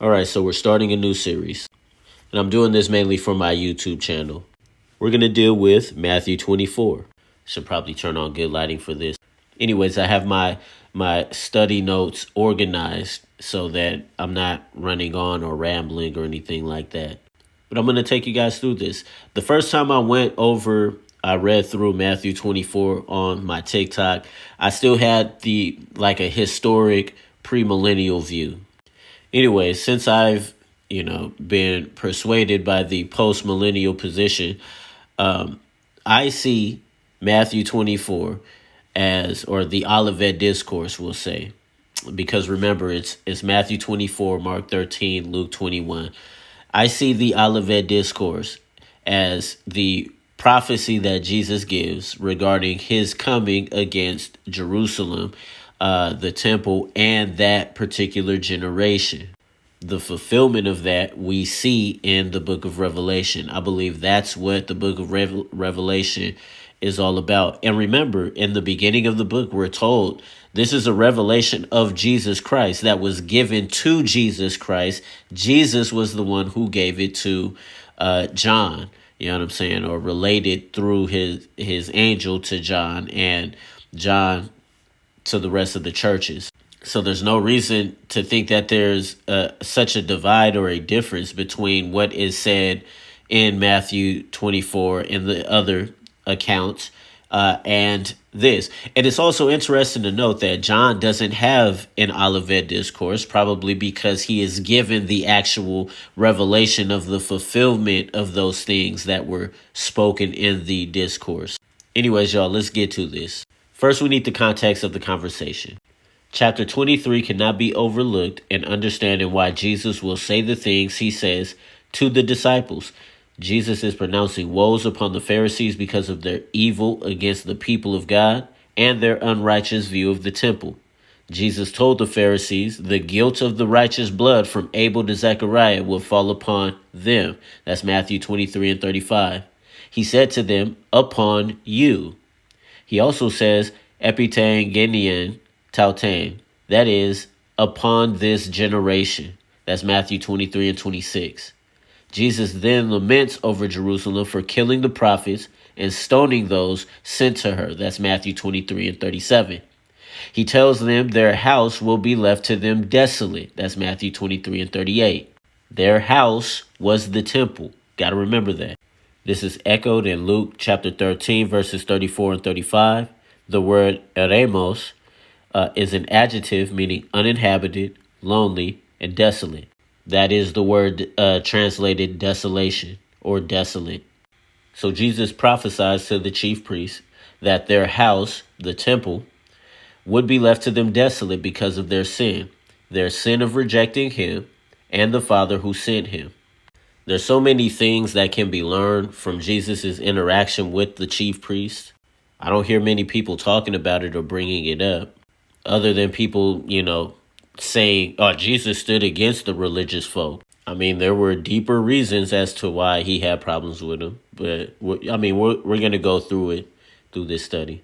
All right, so we're starting a new series, and I'm doing this mainly for my YouTube channel. We're going to deal with Matthew 24. Should probably turn on good lighting for this. Anyways, I have my study notes organized so that I'm not running on or rambling or anything like that. But I'm going to take you guys through this. The first time I read through Matthew 24 on my TikTok, I still had a historic premillennial view. Anyway, since I've, been persuaded by the post-millennial position, I see Matthew 24 or the Olivet Discourse, we'll say. Because remember, it's Matthew 24, Mark 13, Luke 21. I see the Olivet Discourse as the prophecy that Jesus gives regarding his coming against Jerusalem, the temple, and that particular generation. The fulfillment of that we see in the book of Revelation. I believe that's what the book of Revelation is all about. And remember, in the beginning of the book, we're told this is a revelation of Jesus Christ that was given to Jesus Christ. Jesus was the one who gave it to John, you know what I'm saying, or related through his angel to John, and John to the rest of the churches. So there's no reason to think that there's such a divide or a difference between what is said in Matthew 24 and the other accounts and this. And it's also interesting to note that John doesn't have an Olivet Discourse, probably because he is given the actual revelation of the fulfillment of those things that were spoken in the discourse. Anyways, y'all, let's get to this. First, we need the context of the conversation. Chapter 23 cannot be overlooked in understanding why Jesus will say the things he says to the disciples. Jesus is pronouncing woes upon the Pharisees because of their evil against the people of God and their unrighteous view of the temple. Jesus told the Pharisees the guilt of the righteous blood from Abel to Zechariah will fall upon them. That's Matthew 23 and 35. He said to them, upon you. He also says, epitang genian tautain, that is, upon this generation. That's Matthew 23 and 26. Jesus then laments over Jerusalem for killing the prophets and stoning those sent to her. That's Matthew 23 and 37. He tells them their house will be left to them desolate. That's Matthew 23 and 38. Their house was the temple. Got to remember that. This is echoed in Luke chapter 13, verses 34 and 35. The word eremos is an adjective meaning uninhabited, lonely, and desolate. That is the word translated desolation or desolate. So Jesus prophesies to the chief priests that their house, the temple, would be left to them desolate because of their sin of rejecting him and the Father who sent him. There's so many things that can be learned from Jesus's interaction with the chief priests. I don't hear many people talking about it or bringing it up, other than people, saying, oh, Jesus stood against the religious folk. I mean, there were deeper reasons as to why he had problems with them. But, we're going to go through this study.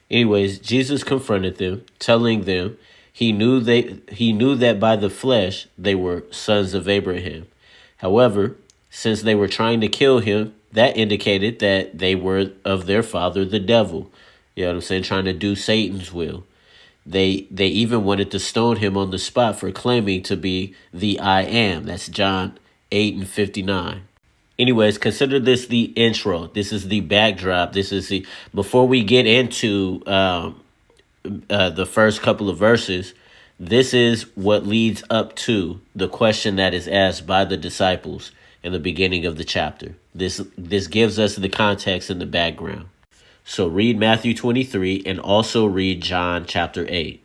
Anyways, Jesus confronted them, telling them he knew that by the flesh they were sons of Abraham. However, since they were trying to kill him, that indicated that they were of their father, the devil. You know what I'm saying? Trying to do Satan's will. They even wanted to stone him on the spot for claiming to be the I am. That's John 8 and 59. Anyways, consider this the intro. This is the backdrop. Before we get into the first couple of verses, this is what leads up to the question that is asked by the disciples in the beginning of the chapter. This gives us the context and the background. So read Matthew 23 and also read John chapter 8.